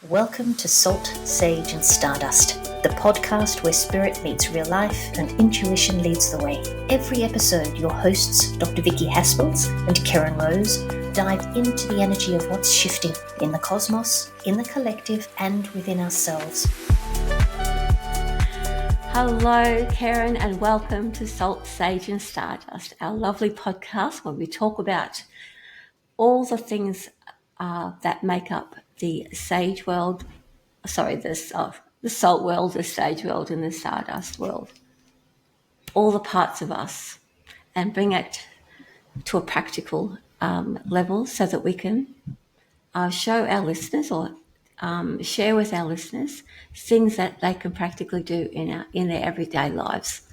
Welcome to Salt, Sage and Stardust, the podcast where spirit meets real life and intuition leads the way. Every episode, your hosts, Dr. Vicki Haspels and Keryn Rose, dive into the energy of what's shifting in the cosmos, in the collective and within ourselves. Hello, Keryn, and welcome to Salt, Sage and Stardust, our lovely podcast where we talk about all the things that make up the sage world, the salt world, the sage world, and the stardust world. All the parts of us, and bring it to a practical level so that we can show our listeners or share with our listeners things that they can practically do in their everyday lives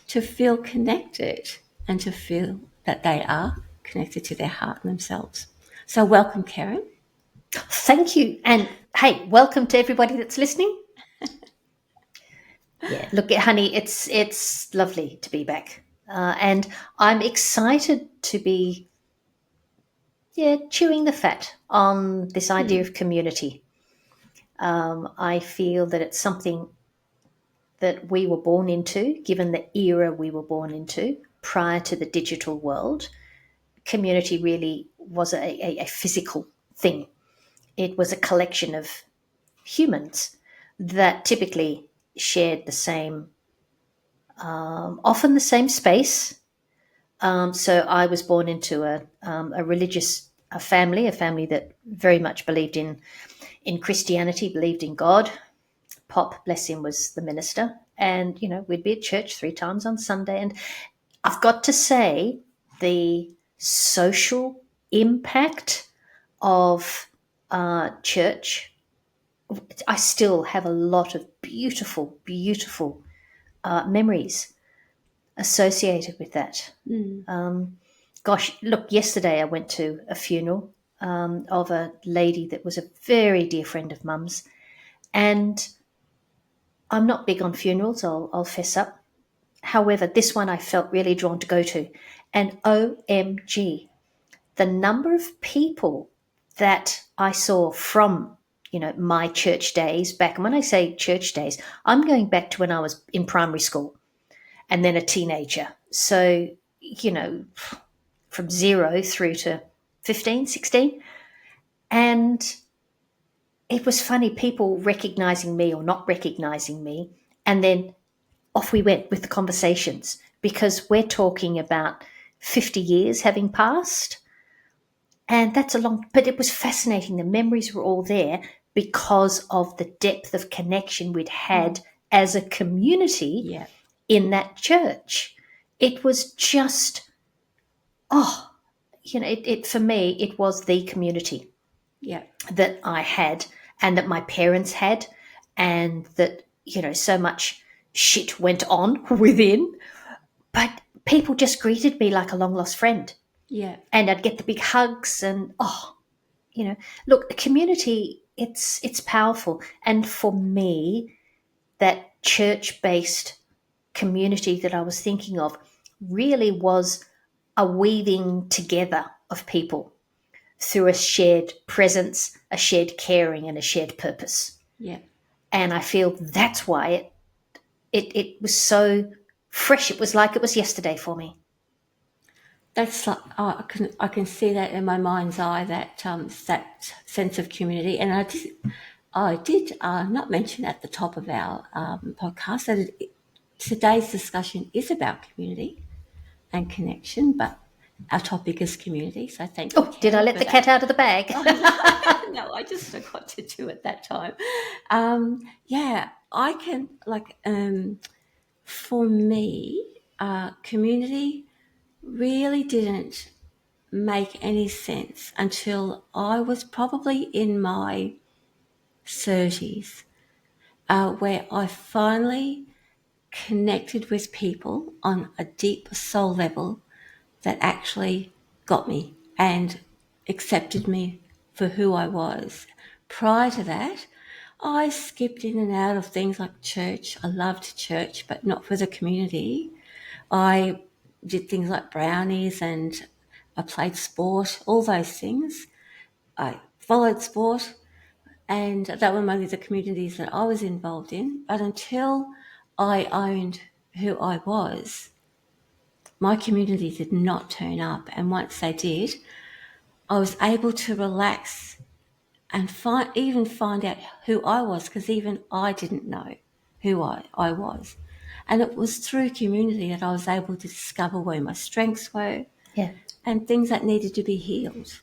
to feel connected and to feel that they are connected to their heart and themselves. So welcome, Keryn. Thank you. And hey, welcome to everybody that's listening. Yeah, look, honey, it's lovely to be back. And I'm excited to be chewing the fat on this idea of community. I feel that it's something that we were born into, given the era we were born into prior to the digital world. Community really was a physical thing. It was a collection of humans that typically shared the same, often the same space. So I was born into a religious family, a family that very much believed in Christianity, believed in God. Pop, bless him, was the minister. And, we'd be at church 3 times on Sunday. And I've got to say, the social impact of church, I still have a lot of beautiful, beautiful memories associated with that. Look, yesterday I went to a funeral of a lady that was a very dear friend of Mum's. And I'm not big on funerals, I'll fess up. However, this one I felt really drawn to go to. And OMG, the number of people that I saw from, my church days back. And when I say church days, I'm going back to when I was in primary school and then a teenager. So, from 0 through to 15, 16. And it was funny, people recognizing me or not recognizing me. And then off we went with the conversations, because we're talking about 50 years having passed. And that's but it was fascinating. The memories were all there because of the depth of connection we'd had as a community in that church. It was just, for me, it was the community that I had and that my parents had, and that, so much shit went on within, but people just greeted me like a long lost friend. Yeah. And I'd get the big hugs and, look, community, it's powerful. And for me, that church-based community that I was thinking of really was a weaving together of people through a shared presence, a shared caring and a shared purpose. Yeah. And I feel that's why it was so fresh. It was like it was yesterday for me. That's like, I can see that in my mind's eye, that that sense of community. And I did not mention at the top of our podcast that today's discussion is about community and connection, but our topic is community. So thank you. Did I let the cat out of the bag? No, I just forgot to do it that time. I can for me, community really didn't make any sense until I was probably in my 30s, where I finally connected with people on a deep soul level that actually got me and accepted me for who I was. Prior to that, I skipped in and out of things like church. I loved church, but not for the community. I did things like brownies and I played sport, all those things. I followed sport And that were mainly the communities that I was involved in. But until I owned who I was, my community did not turn up. And once they did, I was able to relax and find out who I was, because even I didn't know who I was. And it was through community that I was able to discover where my strengths were Yeah. and things that needed to be healed.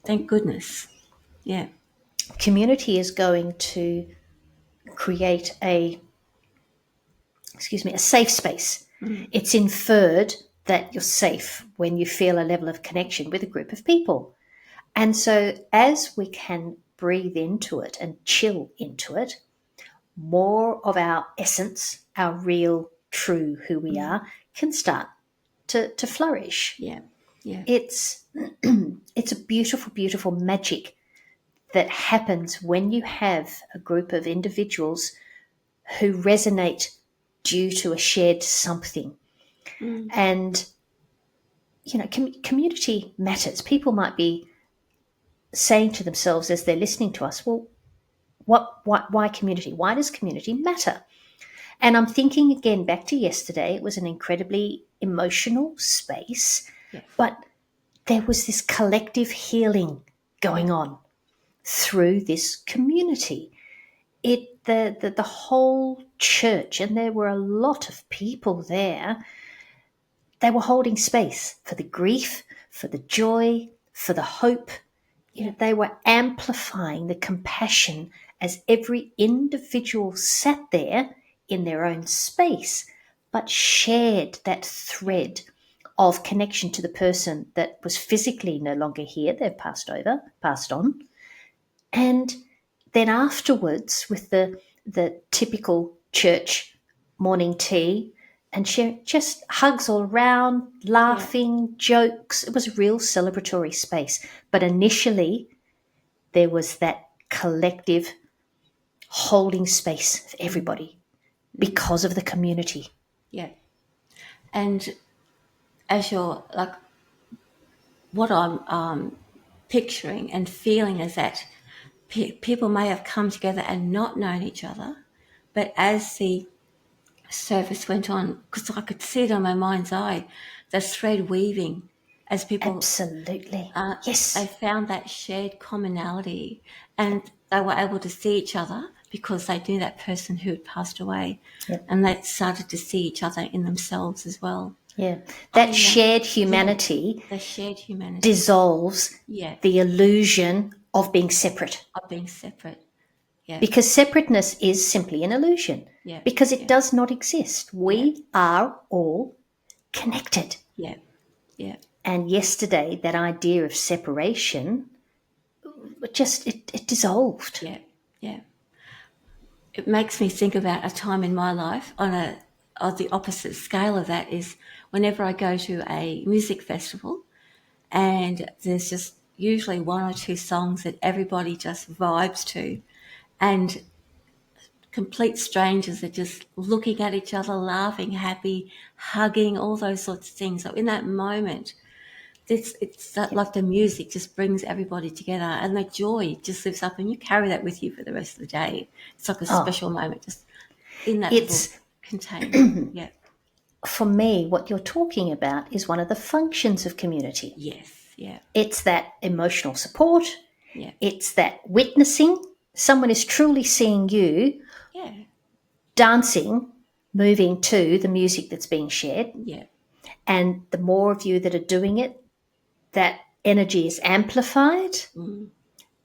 Thank goodness. Yeah. Community is going to create a safe space. It's inferred that you're safe when you feel a level of connection with a group of people. And so as we can breathe into it and chill into it, more of our essence, our real, true who we are, can start to flourish. Yeah. Yeah. It's it's a beautiful, beautiful magic that happens when you have a group of individuals who resonate due to a shared something. And, community matters. People might be saying to themselves as they're listening to us, well, why community? Why does community matter? And I'm thinking again back to yesterday. It was an incredibly emotional space, Yes. but there was this collective healing going on through this community. The whole church, and there were a lot of people there, they were holding space for the grief, for the joy, for the hope. They were amplifying the compassion as every individual sat there in their own space, but shared that thread of connection to the person that was physically no longer here. They've passed on. And then afterwards, with the typical church morning tea, and just hugs all around, laughing, jokes. It was a real celebratory space. But initially, there was that collective holding space for everybody because of the community. Yeah. And as you're like, what I'm picturing and feeling is that people may have come together and not known each other, but as the service went on, because I could see it on my mind's eye, the thread weaving as people Absolutely. they Yes. found that shared commonality, and they were able to see each other because they knew that person who had passed away, and they started to see each other in themselves as well. Yeah. That shared humanity The shared humanity dissolves the illusion of being separate. of being separate. Yeah. Because separateness is simply an illusion. Yeah. Because it does not exist. We are all connected. Yeah. Yeah. And yesterday, that idea of separation, it dissolved. Yeah. Yeah. It makes me think about a time in my life on the opposite scale of that is whenever I go to a music festival and there's just usually one or two songs that everybody just vibes to, and complete strangers are just looking at each other, laughing, happy, hugging, all those sorts of things. So in that moment, it's like the music just brings everybody together, and the joy just lifts up, and you carry that with you for the rest of the day. It's like a special moment just in that little container. Yeah. For me, what you're talking about is one of the functions of community. Yes. Yeah. It's that emotional support. Yeah. It's that witnessing. Someone is truly seeing you dancing, moving to the music that's being shared. Yeah. And the more of you that are doing it, that energy is amplified.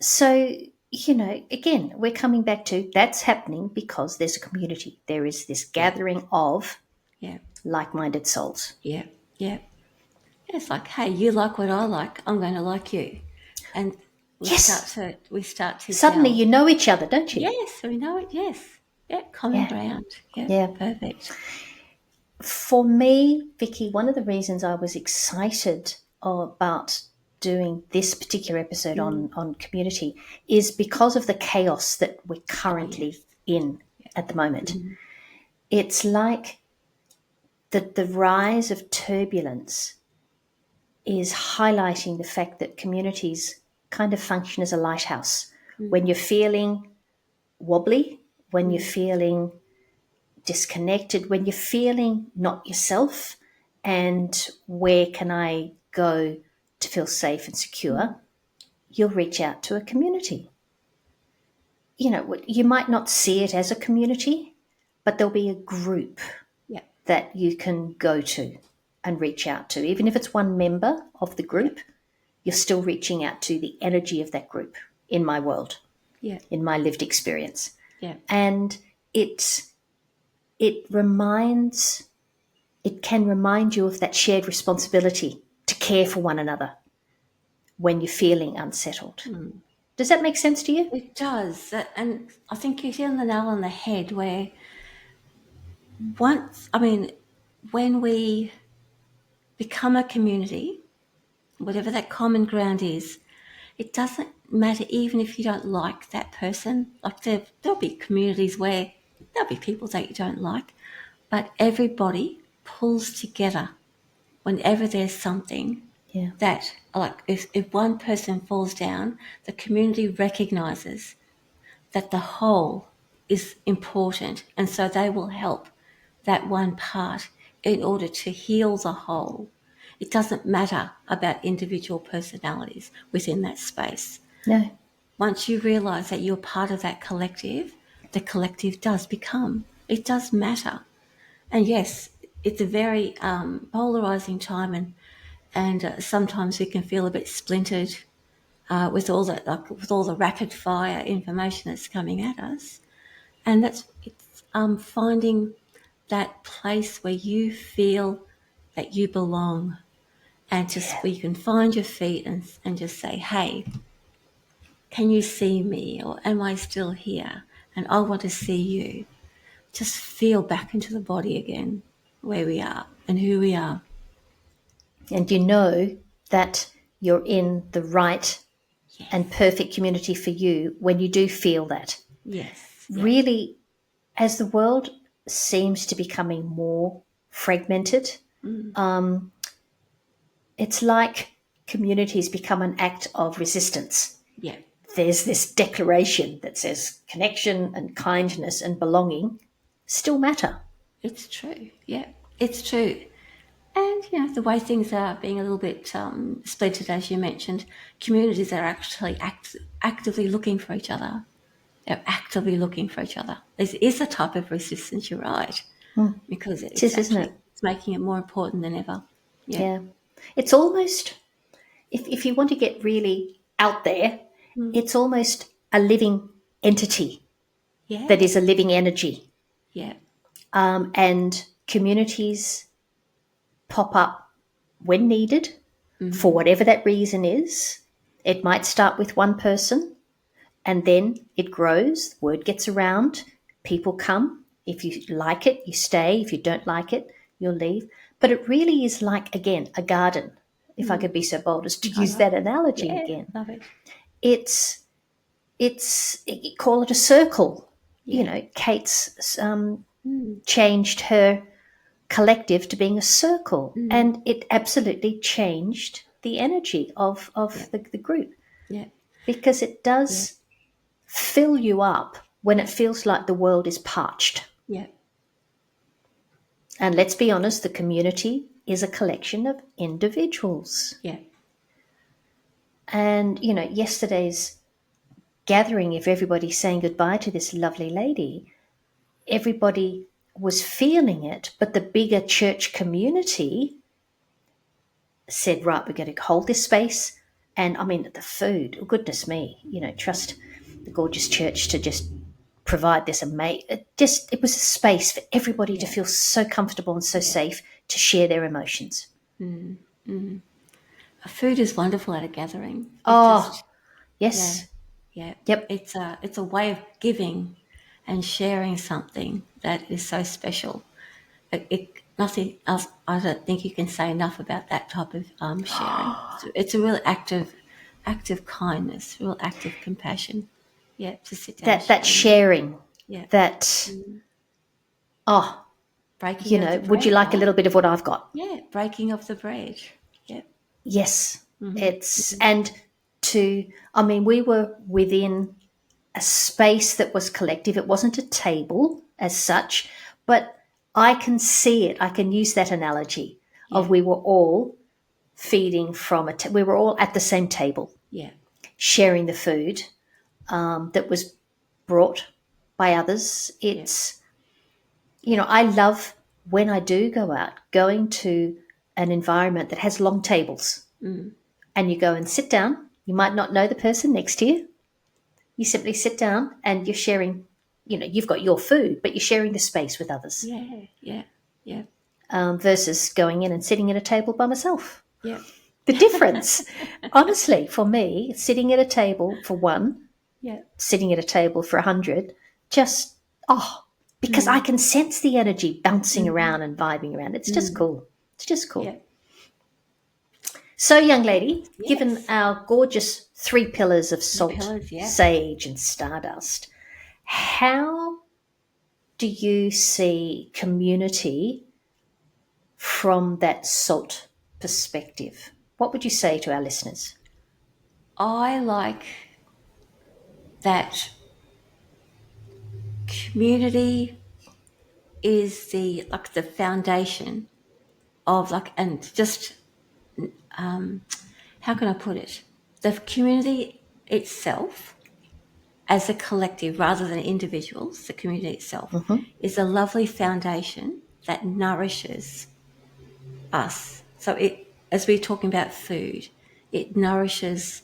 So, again, we're coming back to that's happening because there's a community. There is this gathering of like-minded souls. Yeah. Yeah. It's like, hey, you like what I like, I'm going to like you. And we start to suddenly gel. you know each other, don't you? Yes, we know it, yes. Yeah, common ground. Yeah, perfect. For me, Vicki, one of the reasons I was excited about doing this particular episode on community is because of the chaos that we're currently in at the moment. It's like the rise of turbulence is highlighting the fact that communities kind of function as a lighthouse When you're feeling wobbly, when you're feeling disconnected, when you're feeling not yourself, and where can I go to feel safe and secure, you'll reach out to a community. You know, you might not see it as a community, but there'll be a group Yeah. that you can go to and reach out to. Even if it's one member of the group, you're still reaching out to the energy of that group, in my world, Yeah. in my lived experience. Yeah. And it can remind you of that shared responsibility to care for one another when you're feeling unsettled. Does that make sense to you? It does. And I think you hit the nail on the head where when we become a community, whatever that common ground is, it doesn't matter even if you don't like that person. Like there'll be communities where there'll be people that you don't like, but everybody pulls together whenever there's something Yeah. that, like if one person falls down, the community recognises that the whole is important, and so they will help that one part in order to heal the whole. It doesn't matter about individual personalities within that space. No. Once you realise that you're part of that collective, the collective it does matter. And yes, it's a very polarising time, and sometimes we can feel a bit splintered with all the rapid fire information that's coming at us. And it's finding that place where you feel that you belong, and just where you can find your feet and just say, hey, can you see me, or am I still here? And I want to see you. Just feel back into the body again, where we are and who we are. And you know that you're in the right and perfect community for you when you do feel that. Yes. Really, as the world seems to be becoming more fragmented, it's like communities become an act of resistance. Yeah. There's this declaration that says connection and kindness and belonging still matter. It's true. Yeah, it's true. And, the way things are being a little bit splintered, as you mentioned, communities are actually actively looking for each other. They're actively looking for each other. This is a type of resistance, you're right, because It is, isn't it? it's making it more important than ever. Yeah. It's almost, if you want to get really out there, it's almost a living entity Yeah. that is a living energy. Yeah. And communities pop up when needed for whatever that reason is. It might start with one person and then it grows, word gets around, people come. If you like it, you stay. If you don't like it, you'll leave. But it really is like, again, a garden, if I could be so bold as to use that analogy again. Love it. It's call it a circle. Yeah. Kate's changed her collective to being a circle, and it absolutely changed the energy of the group, Yeah. because it does fill you up when it feels like the world is parched. Yeah. And let's be honest, the community is a collection of individuals. Yeah. And yesterday's gathering of everybody saying goodbye to this lovely lady, everybody was feeling it, but the bigger church community said, right, we're going to hold this space. And I mean, the food, oh, goodness me, trust the gorgeous church to just provide this amazing, it was a space for everybody to feel so comfortable and so safe to share their emotions. Food is wonderful at a gathering. Yes. Yeah. Yep. It's a way of giving and sharing something that is so special. Nothing else. I don't think you can say enough about that type of sharing. It's a real act of kindness, real act of compassion. Yeah, to sit down. That sharing. Yeah. That. Breaking of the bread, would you like right? a little bit of what I've got? Yeah, breaking of the bread. Yeah. Yes. It's and we were within a space that was collective. It wasn't a table as such, but I can see it. I can use that analogy of we were all feeding from we were all at the same table, sharing the food that was brought by others. It's, I love when I do go out, going to an environment that has long tables and you go and sit down. You might not know the person next to you. You simply sit down and you're sharing, you've got your food, but you're sharing the space with others. Yeah. Versus going in and sitting at a table by myself. Yeah. The difference, honestly, for me, sitting at a table for one, sitting at a table for 100, just, because I can sense the energy bouncing around and vibing around. It's just cool. It's just cool. Yeah. So, young lady, given our gorgeous 3 pillars of salt, sage, and stardust, how do you see community from that salt perspective? What would you say to our listeners? I like that community is the foundation of and just how can I put it? The community itself, as a collective rather than individuals, the community itself is a lovely foundation that nourishes us. So as we're talking about food, it nourishes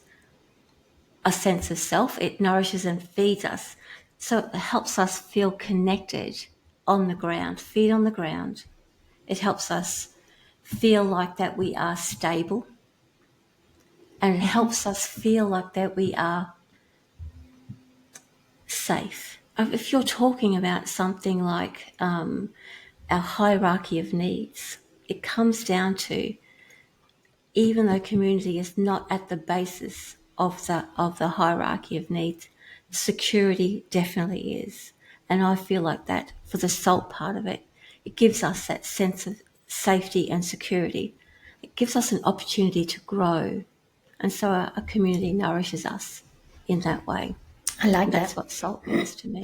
a sense of self, it nourishes and feeds us. So it helps us feel connected on the ground, feet on the ground. It helps us feel like that we are stable, and it helps us feel like that we are safe. If you're talking about something like our hierarchy of needs, it comes down to, even though community is not at the basis of the hierarchy of needs, security definitely is. And I feel like that for the salt part of it, it gives us that sense of safety and security. It gives us an opportunity to grow. And so a community nourishes us in that way. I like that. That's what salt means to me.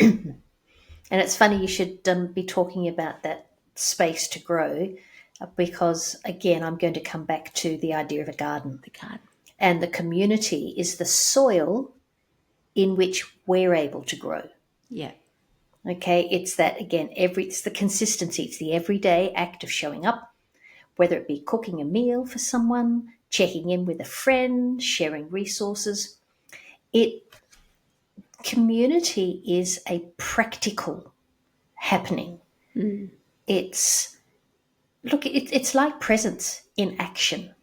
And it's funny you should be talking about that space to grow, because, again, I'm going to come back to the idea of a garden. The garden. And the community is the soil in which we're able to grow. Yeah. Okay, it's that, again, it's the consistency. It's the everyday act of showing up, whether it be cooking a meal for someone, checking in with a friend, sharing resources. Community is a practical happening. It's like presence in action.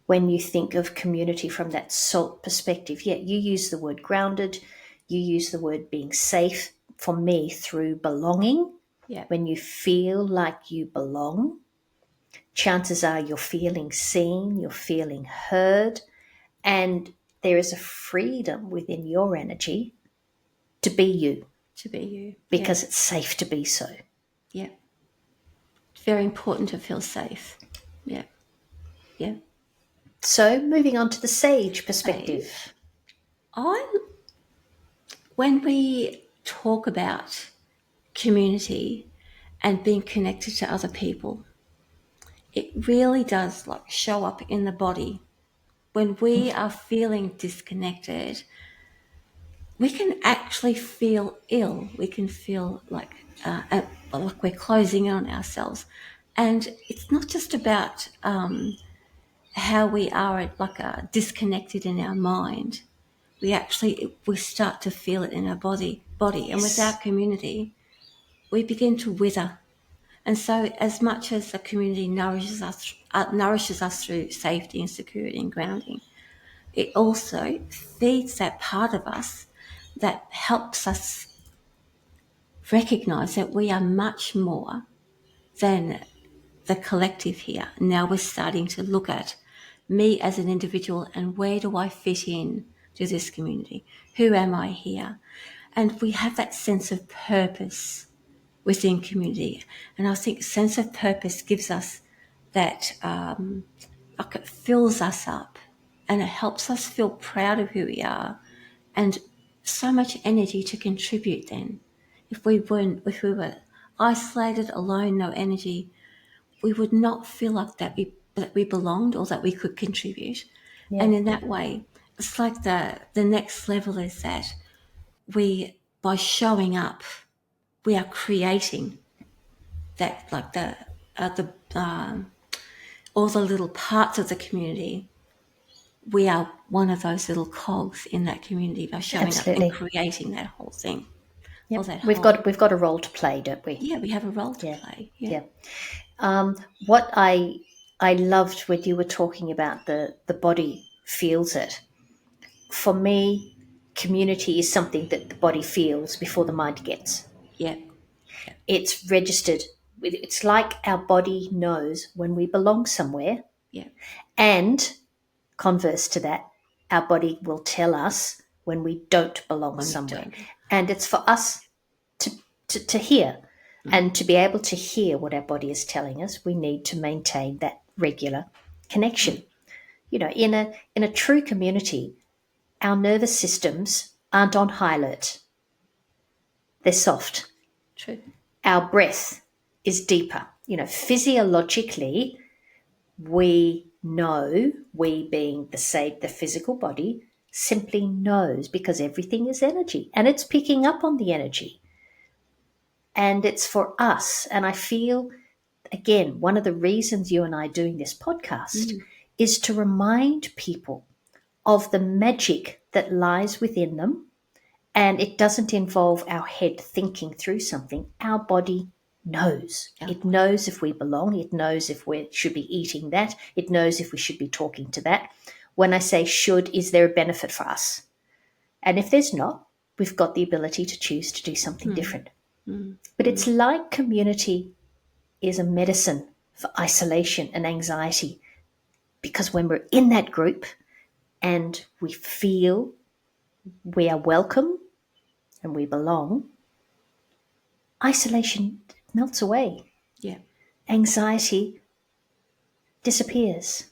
When you think of community from that salt perspective, you use the word grounded, you use the word being safe, for me, through belonging. Yeah. When you feel like you belong, chances are you're feeling seen, you're feeling heard, and there is a freedom within your energy to be you. To be you. Because it's safe to be so. Yeah. It's very important to feel safe. Yeah. Yeah. So, moving on to the sage perspective. When we talk about community and being connected to other people, it really does show up in the body. When we are feeling disconnected, we can actually feel ill. We can feel like we're closing in on ourselves. And it's not just about how we are disconnected in our mind. We start to feel it in our body. And without community, we begin to wither. And so as much as the community nourishes us through safety and security and grounding, it also feeds that part of us that helps us recognize that we are much more than the collective here. Now we're starting to look at me as an individual and where do I fit in to this community? Who am I here? And we have that sense of purpose within community. And I think sense of purpose gives us that, it fills us up and it helps us feel proud of who we are and so much energy to contribute then. If we were isolated, alone, no energy, we would not feel like that we belonged or that we could contribute. Yeah. And in that way, it's like the next level is that by showing up, we are creating that, like all the little parts of the community. We are one of those little cogs in that community by showing Absolutely. up and creating that whole thing. Yep. That We've got a role to play, don't we? we have a role to play. Yeah. What I loved when you were talking about the body feels it. For me, community is something that the body feels before the mind gets. Yeah. It's registered. It's like our body knows when we belong somewhere, Yeah. and converse to that, our body will tell us when we don't belong somewhere. And it's for us to hear. And to be able to hear what our body is telling us, we need to maintain that regular connection. You know, in a true community, our nervous systems aren't on high alert. They're soft. True. Our breath is deeper. You know, physiologically, we know, we being the physical body, simply knows, because everything is energy and it's picking up on the energy. And it's for us. And I feel, again, one of the reasons you and I are doing this podcast is to remind people of the magic that lies within them. And it doesn't involve our head thinking through something. Our body knows. It knows if we belong. It knows if we should be eating that. It knows if we should be talking to that. When I say should, is there a benefit for us? And if there's not, we've got the ability to choose to do something different. But it's like community is a medicine for isolation and anxiety, because when we're in that group and we feel we are welcome and we belong, isolation melts away. Yeah. Anxiety disappears.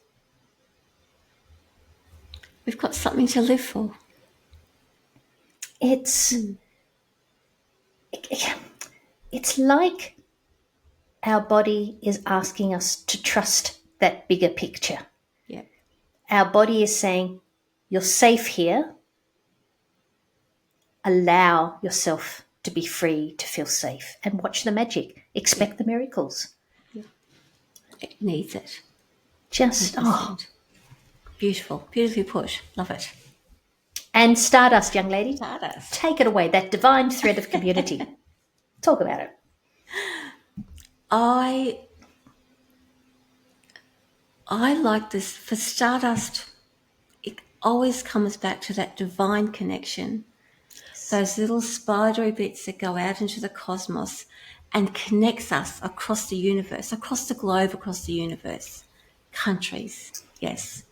We've got something to live for. It's like our body is asking us to trust that bigger picture. Yeah. Our body is saying, you're safe here. Allow yourself to be free, to feel safe, and watch the magic. Expect the miracles. Yeah. It needs it. Just, 100%. Beautiful. Beautifully put. Love it. And Stardust, young lady. Stardust. Take it away, that divine thread of community. Talk about it. I like this. For Stardust, it always comes back to that divine connection. Those little spidery bits that go out into the cosmos and connects us across the universe, across the globe, across the universe. Countries, yes.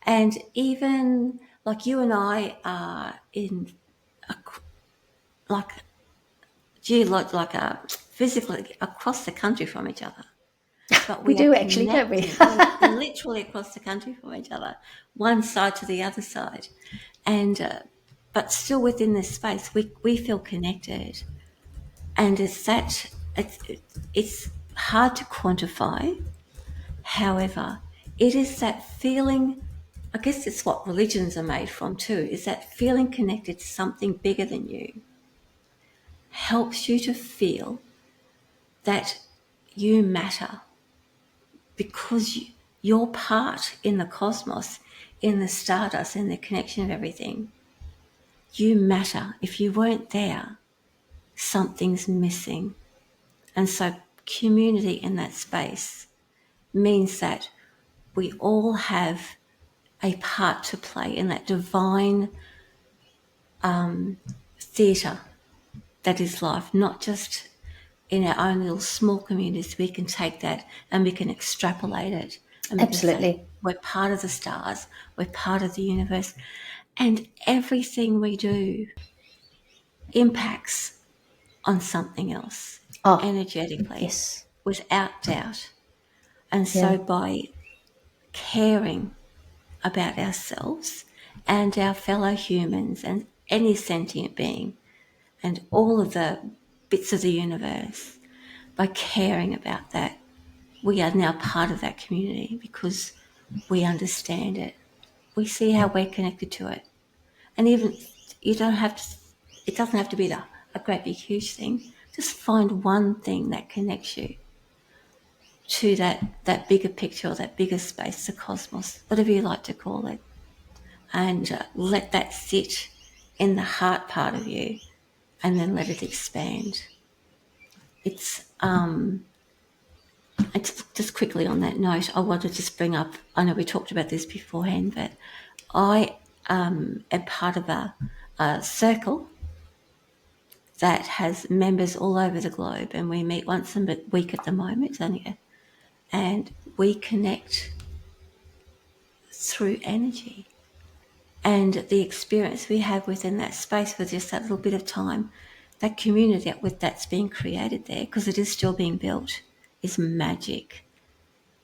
And even like you and I are physically across the country from each other. But we do actually, don't we? We're literally across the country from each other, one side to the other side. And but still within this space, we feel connected. And it's hard to quantify. However, it is that feeling, I guess it's what religions are made from too, is that feeling connected to something bigger than you helps you to feel that you matter, because your part in the cosmos, in the stardust, in the connection of everything, you matter. If you weren't there, something's missing. And so community in that space means that we all have a part to play in that divine theatre that is life, not just in our own little small communities. We can take that and we can extrapolate it. And we Absolutely. can say, we're part of the stars, we're part of the universe, and everything we do impacts on something else energetically, yes, without doubt. And so by caring about ourselves and our fellow humans any sentient being and all of the bits of the universe, by caring about that, we are now part of that community because we understand it. We see how we're connected to it. And even you don't have to, it doesn't have to be a great big huge thing. Just find one thing that connects you to that bigger picture or that bigger space, the cosmos, whatever you like to call it. And let that sit in the heart part of you and then let it expand. It's just quickly on that note, I want to just bring up, I know we talked about this beforehand, but I am part of a circle that has members all over the globe, and we meet once a week at the moment, and we connect through energy. And the experience we have within that space with just that little bit of time, that community that's being created there, because it is still being built, is magic.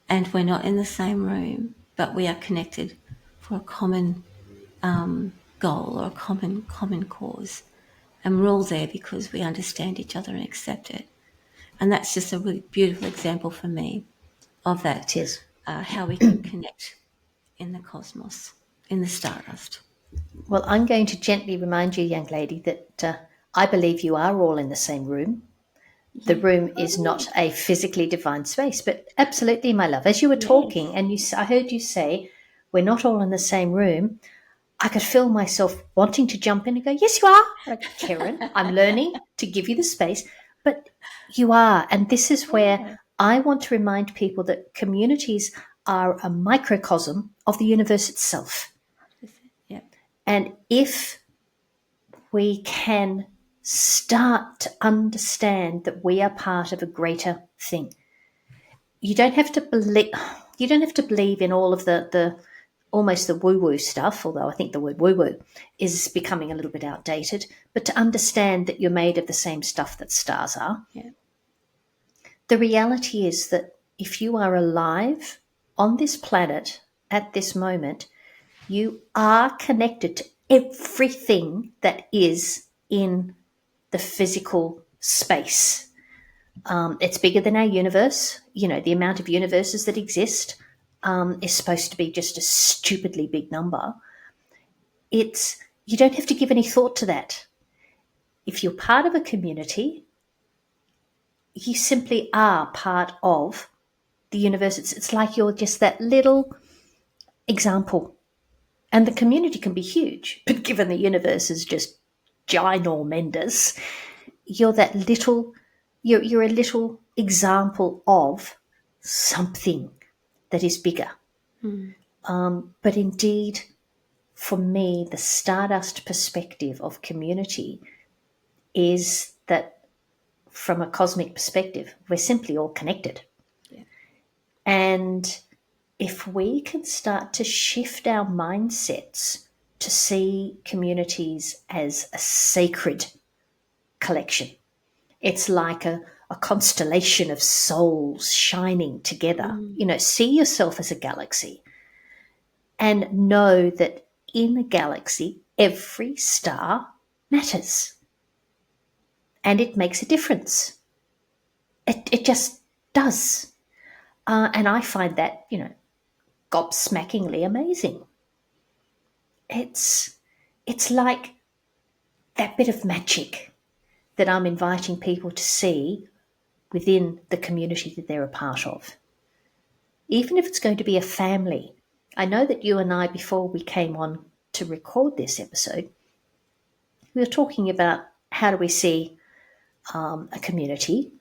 And we're not in the same room, but we are connected for a common goal or a common cause. And we're all there because we understand each other and accept it. And that's just a really beautiful example for me of that. It is. How we can connect in the cosmos, in the Stardust. Well, I'm going to gently remind you, young lady, that I believe you are all in the same room. The room is not a physically defined space, but absolutely, my love. As you were talking, and I heard you say, we're not all in the same room, I could feel myself wanting to jump in and go, yes, you are. Like, Keryn, I'm learning to give you the space, but you are. And this is where I want to remind people that communities are a microcosm of the universe itself. Yeah. And if we can start to understand that we are part of a greater thing, you don't have to believe in all of the almost the woo-woo stuff, although I think the word woo-woo is becoming a little bit outdated, but to understand that you're made of the same stuff that stars are. Yeah. The reality is that if you are alive on this planet at this moment, you are connected to everything that is in the physical space. It's bigger than our universe. You know, the amount of universes that exist is supposed to be just a stupidly big number. You don't have to give any thought to that. If you're part of a community, you simply are part of the universe. It's like you're just that little example. And the community can be huge, but given the universe is just ginormous, you're a little example of something that is bigger. But indeed, for me, the Stardust perspective of community is that from a cosmic perspective, we're simply all connected. Yeah. And if we can start to shift our mindsets to see communities as a sacred collection, it's like a constellation of souls shining together. You know, see yourself as a galaxy and know that in a galaxy, every star matters and it makes a difference. It just does. And I find that, gobsmackingly amazing. It's like that bit of magic that I'm inviting people to see within the community that they're a part of. Even if it's going to be a family. I know that you and I, before we came on to record this episode, we were talking about how do we see a community.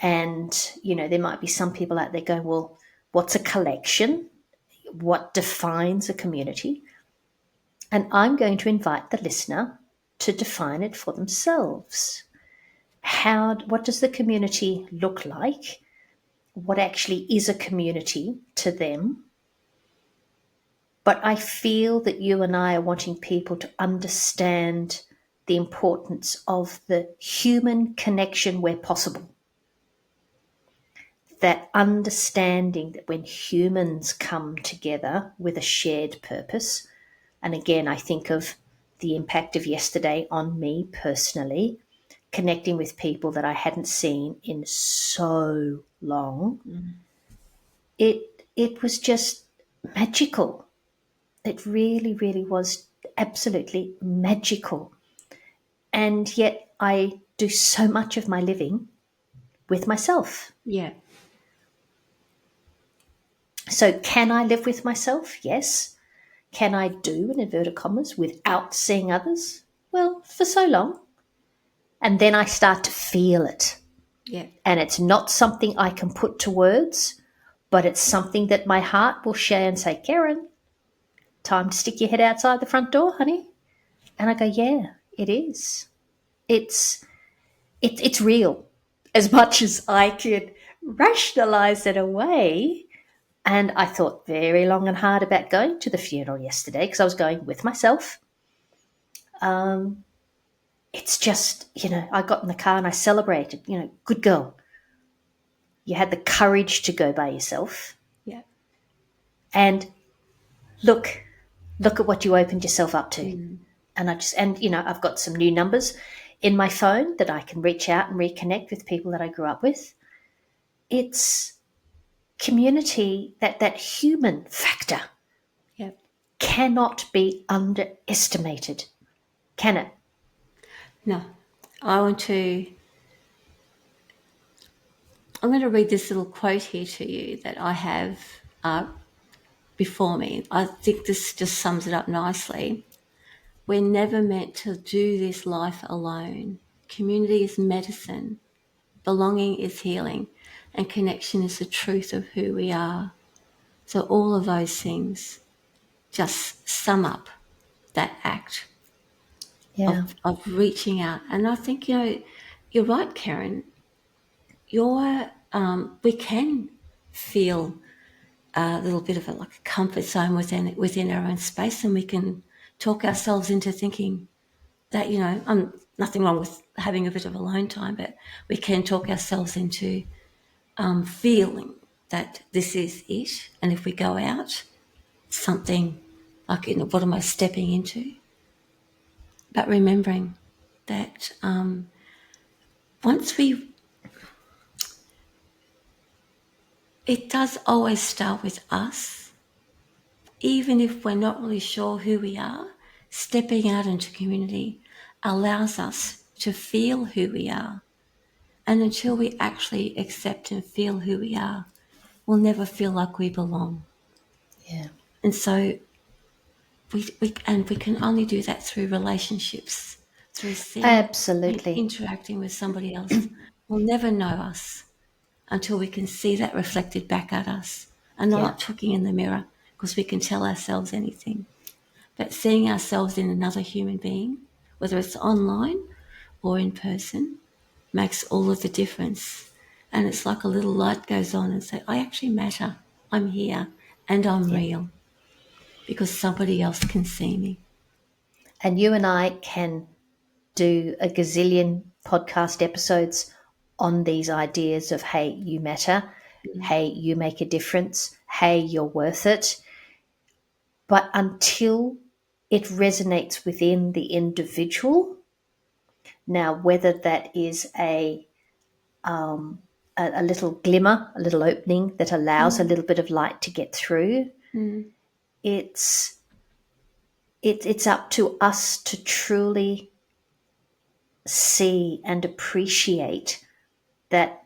And, there might be some people out there going, well, what's a collection? What defines a community? And I'm going to invite the listener to define it for themselves. What does the community look like? What actually is a community to them? But I feel that you and I are wanting people to understand the importance of the human connection where possible. That understanding that when humans come together with a shared purpose, and again, I think of the impact of yesterday on me personally, connecting with people that I hadn't seen in so long, it was just magical. It really, really was absolutely magical. And yet I do so much of my living with myself. Yeah. So can I live with myself? Yes. Can I do, in inverted commas, without seeing others? Well, for so long. And then I start to feel it. Yeah. And it's not something I can put to words, but it's something that my heart will share and say, Keryn, time to stick your head outside the front door, honey. And I go, yeah, it is. It's real. As much as I could rationalize it away. And I thought very long and hard about going to the funeral yesterday because I was going with myself. It's just, I got in the car and I celebrated, good girl. You had the courage to go by yourself. Yeah. And look at what you opened yourself up to. And I've got some new numbers in my phone that I can reach out and reconnect with people that I grew up with. It's community, that human factor Yeah. cannot be underestimated, can it? No. I'm going to read this little quote here to you that I have before me. I think this just sums it up nicely. We're never meant to do this life alone. Community is medicine. Belonging is healing. And connection is the truth of who we are. So all of those things just sum up that act Yeah. of reaching out. And I think, you're right, Keryn. We can feel a little bit of like a comfort zone within our own space, and we can talk ourselves into thinking that, nothing wrong with having a bit of alone time, but we can talk ourselves into feeling that this is it. And if we go out, something like, what am I stepping into? But remembering that it does always start with us. Even if we're not really sure who we are, stepping out into community allows us to feel who we are. And until we actually accept and feel who we are, we'll never feel like we belong. Yeah. And so we can only do that through relationships, through seeing Absolutely. interacting with somebody else. Will never know us until we can see that reflected back at us. And not looking in the mirror because we can tell ourselves anything. But seeing ourselves in another human being, whether it's online or in person, makes all of the difference. And it's like a little light goes on and say, I actually matter. I'm here and I'm real because somebody else can see me. And you and I can do a gazillion podcast episodes on these ideas of, hey, you matter. Hey, you make a difference. Hey, you're worth it. But until it resonates within the individual, now whether that is a little glimmer, a little opening that allows a little bit of light to get through, it's up to us to truly see and appreciate that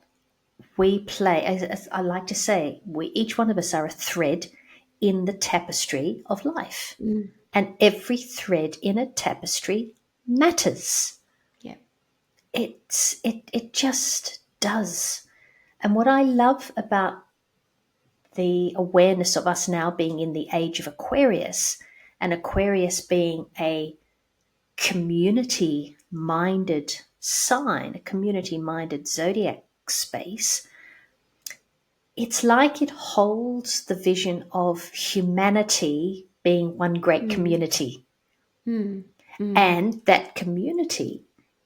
we play, as I like to say, each one of us are a thread in the tapestry of life. And every thread in a tapestry matters. Yeah. It just does. And what I love about the awareness of us now being in the age of Aquarius, and Aquarius being a community-minded sign, a community-minded zodiac space, it's like it holds the vision of humanity being one great community. And that community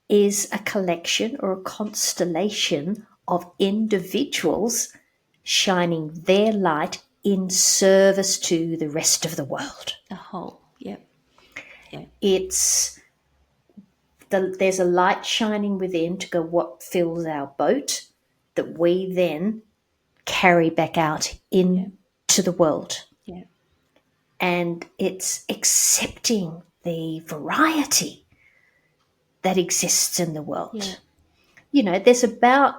is a collection or a constellation of individuals shining their light in service to the rest of the world. The whole, yep. Yeah. It's there's a light shining within to go what fills our boat that we then carry back out Yeah. into the world. Yeah. And it's accepting the variety that exists in the Yeah. world. You know, there's about,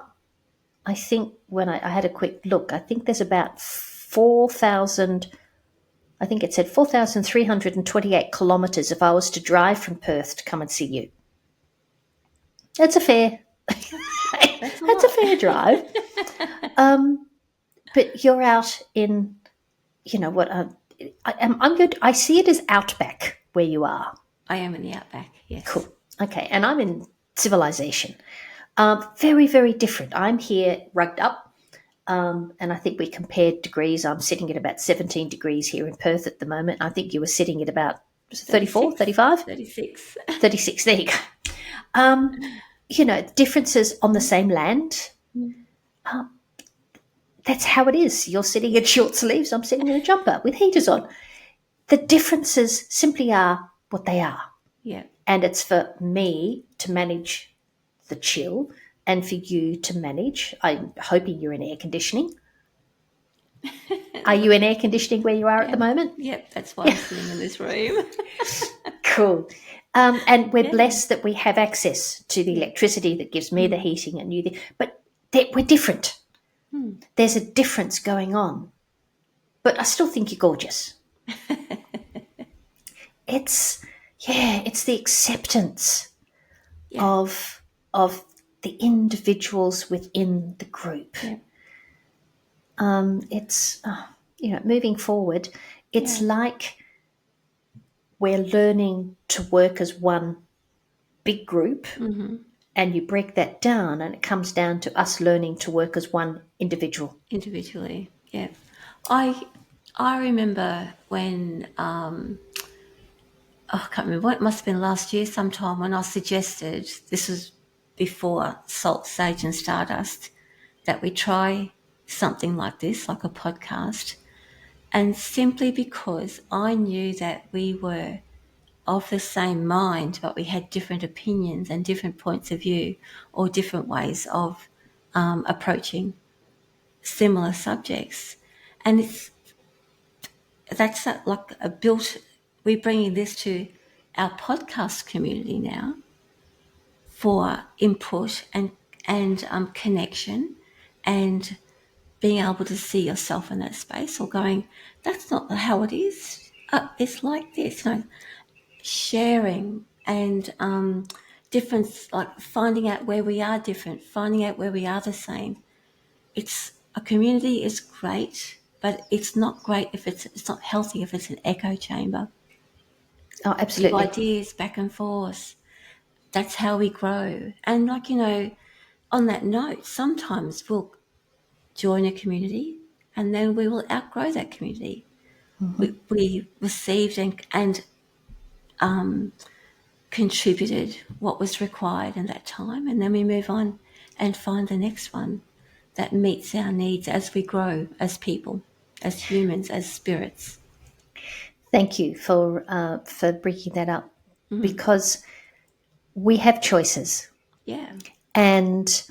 I think when I had a quick look, I think there's about 4,000, I think it said 4,328 kilometres if I was to drive from Perth to come and see you. That's a fair, That's a that's a lot. fair drive. But you're out in, you know what, I'm good. I see it as outback where you are. I am in the outback, yes. Cool. Okay. And I'm in civilization. Very, very different. I'm here rugged up. And I think we compared degrees. I'm sitting at about 17 degrees here in Perth at the moment. I think you were sitting at about 34, 35, 36. 36. There you go. You know, differences on the same land. That's how it is. You're sitting in short sleeves. I'm sitting in a jumper with heaters on. The differences simply are what they are. Yeah. And it's for me to manage the chill and for you to manage. I'm hoping you're in air conditioning. Are you in air conditioning where you are at the moment? Yep, that's why I'm sitting in this room. Cool. And we're blessed that we have access to the electricity that gives me the heating and you but we're different. There's a difference going on. But I still think you're gorgeous. It's the acceptance of the individuals within the group. Yeah. It's moving forward. It's like we're learning to work as one big group, and you break that down, and it comes down to us learning to work as one individual. Individually, yeah. I remember when I can't remember, it must have been last year sometime when I suggested, this was before Salt, Sage and Stardust, that we try something like this, like a podcast. And simply because I knew that we were of the same mind, but we had different opinions and different points of view or different ways of approaching similar subjects. And that's like a built, we're bringing this to our podcast community now for input and connection and being able to see yourself in that space or going, that's not how it is. It's like this, sharing and difference, like finding out where we are different, finding out where we are the same. It's a community is great, but it's not great if it's not healthy if it's an echo chamber. Oh, Give absolutely. ideas back and forth. That's how we grow. And on that note, sometimes we'll join a community and then we will outgrow that community. We received and contributed what was required in that time, and then we move on and find the next one that meets our needs as we grow as people, as humans, as spirits. Thank you for breaking that up, because we have choices, Yeah. and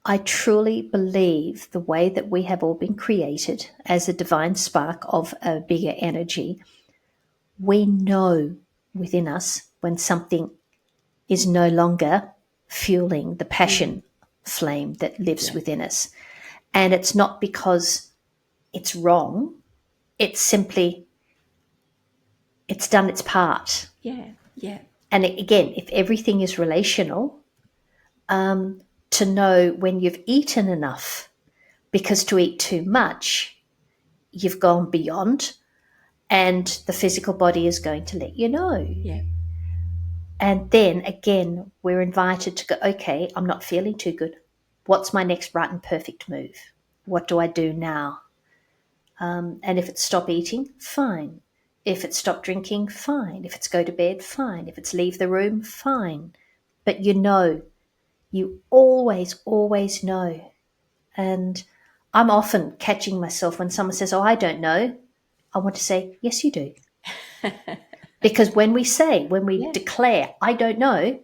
I truly believe the way that we have all been created as a divine spark of a bigger energy, we know within us when something is no longer fueling the passion flame that lives within us. And it's not because it's wrong, it's simply, it's done its part. Yeah. Yeah. And again, if everything is relational, to know when you've eaten enough, because to eat too much, you've gone beyond, and the physical body is going to let you know. Yeah. And then again, we're invited to go, okay, I'm not feeling too good. What's my next right and perfect move? What do I do now? And if it's stop eating, fine. If it's stop drinking, fine. If it's go to bed, fine. If it's leave the room, fine. But you always, always know. And I'm often catching myself when someone says, oh, I don't know. I want to say, yes, you do. Because when we Yeah. declare, I don't know,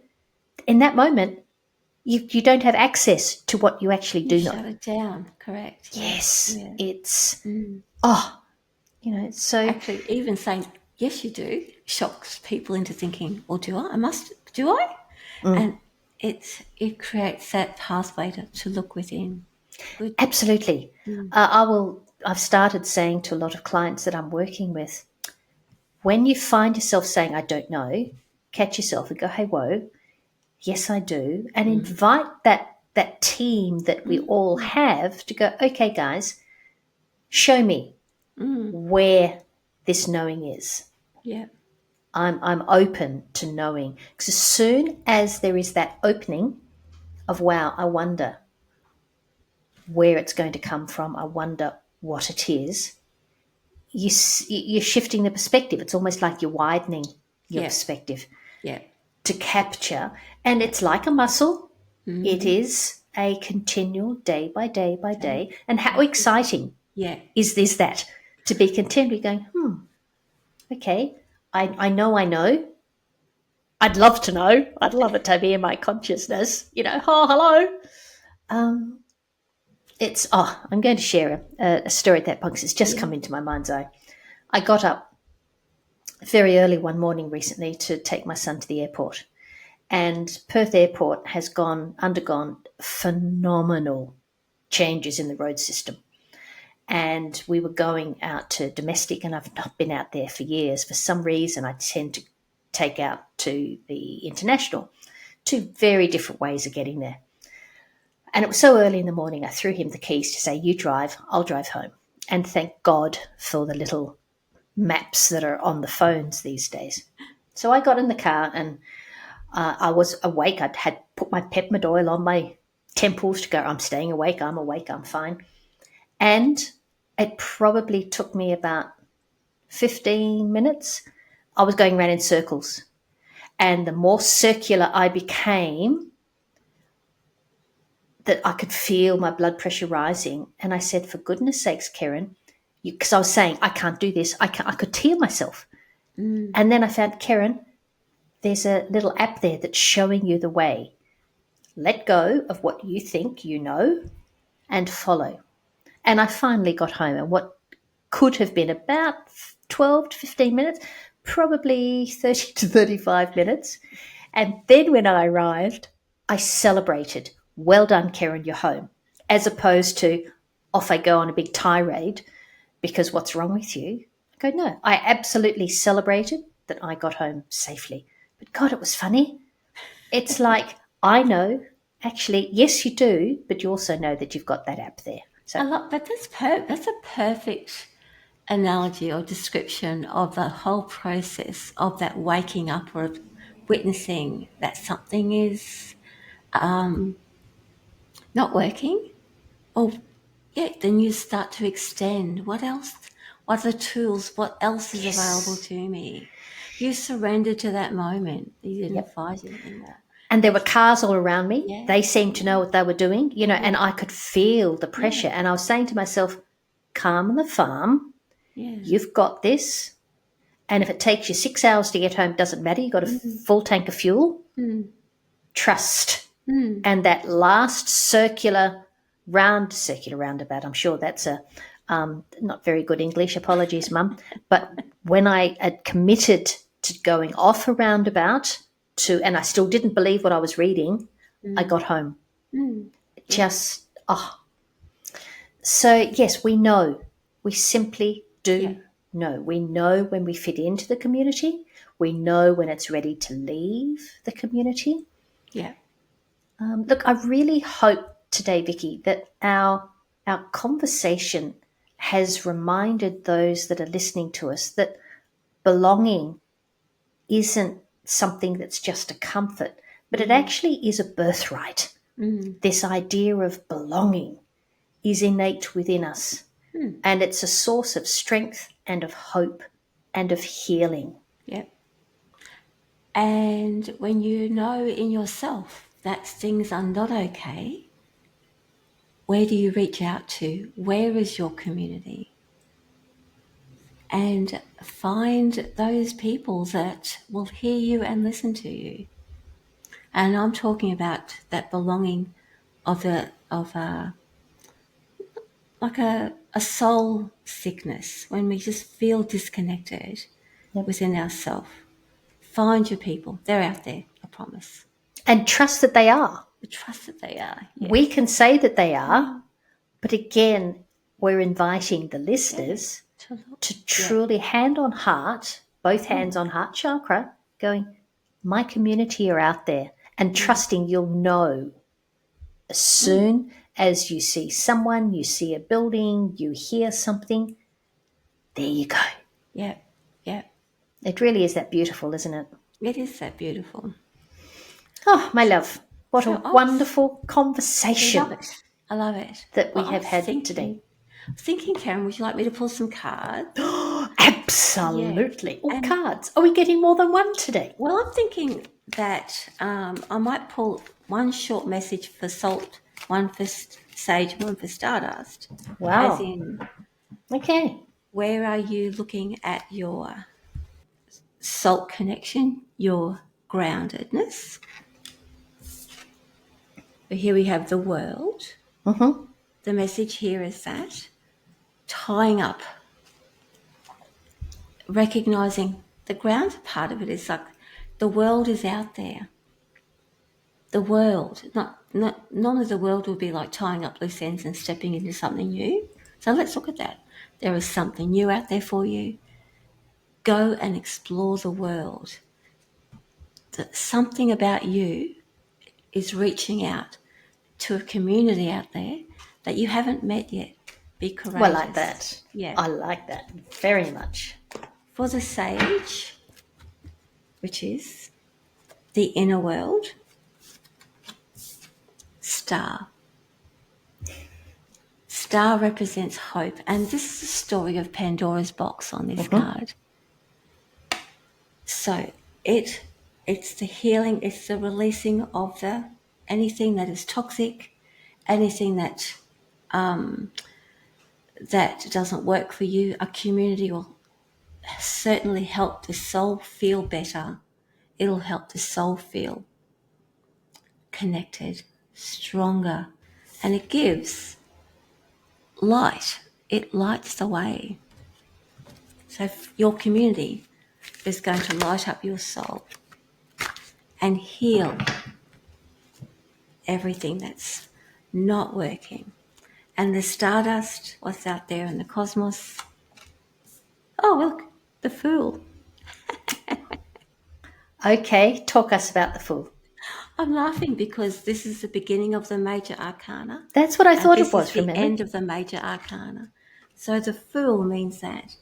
in that moment, you don't have access to what you actually You do know. shut it down. Correct. Yeah. Yes, Yeah. it's, Mm. so Actually, even saying yes, you do shocks people into thinking, "Well, do I? I must. Do I?" And it creates that pathway to look within. Good. absolutely. Mm. I've started saying to a lot of clients that I'm working with, when you find yourself saying, I don't know, catch yourself and go, hey, whoa, yes, I do. And invite that team that we all have to go, okay, guys, show me where this knowing is. Yeah. I'm open to knowing. Because as soon as there is that opening of, wow, I wonder where it's going to come from, I wonder what it is, you're shifting the perspective. It's almost like you're widening your Yeah. perspective Yeah. to capture. And Yeah. it's like a muscle. It Mm-hmm. is a continual day by day by Okay. day. And how Practice. exciting Yeah. is this that to be continually going, okay, I know. I'd love to know. I'd love it to be in my consciousness, oh, hello. I'm going to share a story at that point because it's just Yeah. come into my mind's eye. I got up very early one morning recently to take my son to the airport. And Perth Airport has undergone phenomenal changes in the road system. And we were going out to domestic, and I've not been out there for years. For some reason, I tend to take out to the international. Two very different ways of getting there. And it was so early in the morning, I threw him the keys to say, you drive, I'll drive home. And thank God for the little maps that are on the phones these days. So I got in the car and I was awake. I'd had put my peppermint oil on my temples to go, I'm staying awake, I'm fine. And it probably took me about 15 minutes. I was going around in circles. And the more circular I became, that I could feel my blood pressure rising. And I said, for goodness sakes, Keryn, because I was saying, I can't do this. I could tear myself. And then I found, Keryn, there's a little app there that's showing you the way. Let go of what you think you know and follow. And I finally got home, and what could have been about 12 to 15 minutes, probably 30 to 35 minutes. And then when I arrived, I celebrated. Well done, Keryn, you're home. As opposed to off I go on a big tirade because what's wrong with you? I go, no, I absolutely celebrated that I got home safely. But God, it was funny. It's like, I know, actually, yes, you do, but you also know that you've got that app there. I So, love, but that's a perfect analogy or description of the whole process of that waking up or witnessing that something is not working. Or yeah, then you start to extend. What else? What are the tools? What else is available yes. to me? You surrender to that moment. You didn't Yep. fight it anymore. And there were That's cars all around me. yeah, They seemed to yeah, know what they were doing, yeah, and I could feel the yeah, pressure. And I was saying to myself, calm the farm. yeah. You've got this. And if it takes you 6 hours to get home, doesn't matter. You've got a full tank of fuel. Trust. And that last circular roundabout, I'm sure that's a not very good English. Apologies, Mum. But when I had committed to going off a roundabout and I still didn't believe what I was reading, I got home. Yeah, Just, oh. So, yes, we know. We simply yeah, do know. We know when we fit into the community. We know when it's ready to leave the community. yeah, Look, I really hope today, Vicki, that our conversation has reminded those that are listening to us that belonging isn't something that's just a comfort, but it actually is a birthright. This idea of belonging is innate within us, and it's a source of strength and of hope and of healing. yeah. And when you know in yourself that things are not okay, where do you reach out to? Where is your community? and find those people that will hear you and listen to you. And I'm talking about that belonging of like a soul sickness, when we just feel disconnected within ourselves. Find your people. They're out there, I promise. And trust that they are. Trust that they are. Yes. We can say that they are, but again, we're inviting the listeners to truly hand on heart, both hands on heart chakra, going, my community are out there, and trusting you'll know as soon as you see someone, you see a building, you hear something, there you go. Yeah, yeah. It really is that beautiful, isn't it? It is that beautiful. Oh, my love, what a wonderful conversation. I love it. That we have had today. I was thinking, Keryn, would you like me to pull some cards? Absolutely. Yeah. Cards. Are we getting more than one today? Well, I'm thinking that I might pull one short message for salt, one for sage, one for stardust. Wow. As in, okay. Where are you looking at your salt connection, your groundedness? But here we have the world. Mm-hmm. The message here is that tying up, recognizing the grounded part of it is like the world is out there. The world, none of the world will be like tying up loose ends and stepping into something new. So let's look at that. There is something new out there for you. Go and explore the world. Something about you is reaching out to a community out there that you haven't met yet. Be courageous. Well, I like that. Yeah. I like that very much. For the sage, which is the inner world, star. Star represents hope, and this is the story of Pandora's box on this card. So it's the healing, it's the releasing of anything that is toxic, anything that that doesn't work for you. A community will certainly help the soul feel better. It'll help the soul feel connected, stronger, and it gives light. It lights the way. So your community is going to light up your soul and heal everything that's not working. And the stardust, what's out there in the cosmos. Oh, look, the Fool. Okay, talk us about the Fool. I'm laughing because this is the beginning of the major arcana. That's what I thought it was, remember? This is the end of the major arcana. So the Fool means that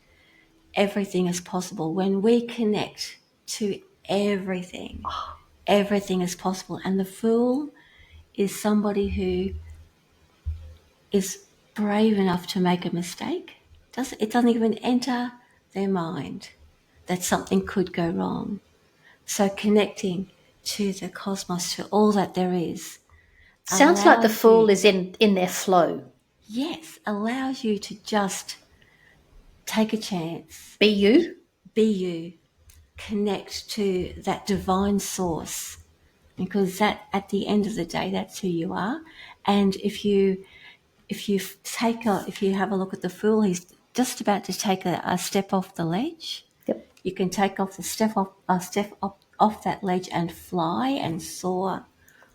everything is possible. When we connect to everything, everything is possible. And the Fool is somebody who is brave enough to make a mistake. It doesn't even enter their mind that something could go wrong. So connecting to the cosmos, to all that there is. Sounds like the Fool is in their flow. Yes, allows you to just take a chance. Be you. Be you. Connect to that divine source, because that, at the end of the day, that's who you are. And if you have a look at the Fool, he's just about to take a step off the ledge. Yep. You can take off off that ledge and fly and soar.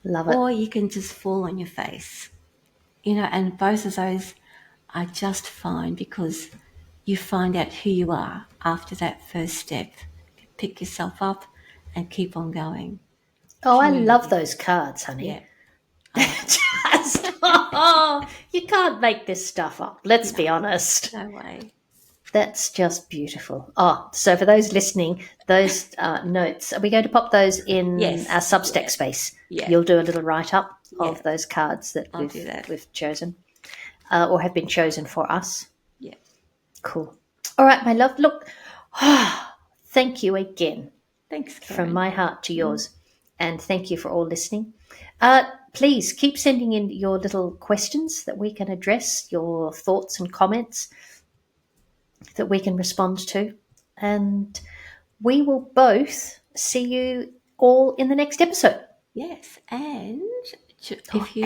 Love it. Or you can just fall on your face. And both of those are just fine, because you find out who you are after that first step. Pick yourself up and keep on going. Oh, I love those cards, honey. Yeah. You can't make this stuff up. Let's be honest. No way. That's just beautiful. Oh, so for those listening, those notes, are we going to pop those in our Substack space? Yeah. You'll do a little write-up of those cards that we've chosen or have been chosen for us. Yeah. Cool. All right, my love. Look, thank you again. Thanks, Keryn. From my heart to yours. And thank you for all listening. Please keep sending in your little questions that we can address, your thoughts and comments. that we can respond to. And we will both see you all in the next episode. Yes, and if you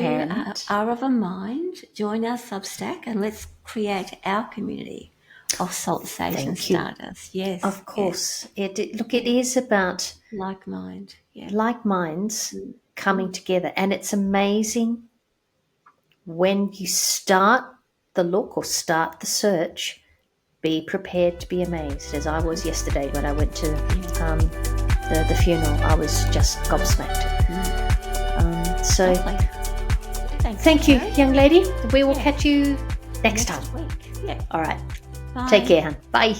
are of a mind, join our Substack and let's create our community of Salt, Sage and Stardust. Yes. Of course. Yes. It is about like minds coming together. And it's amazing when you start the look or start the search, be prepared to be amazed, as I was yesterday when I went to the funeral. I was just gobsmacked. So thank you, young lady. We will catch you next time. Week. Yeah. All right. Bye. Take care, hon. Bye.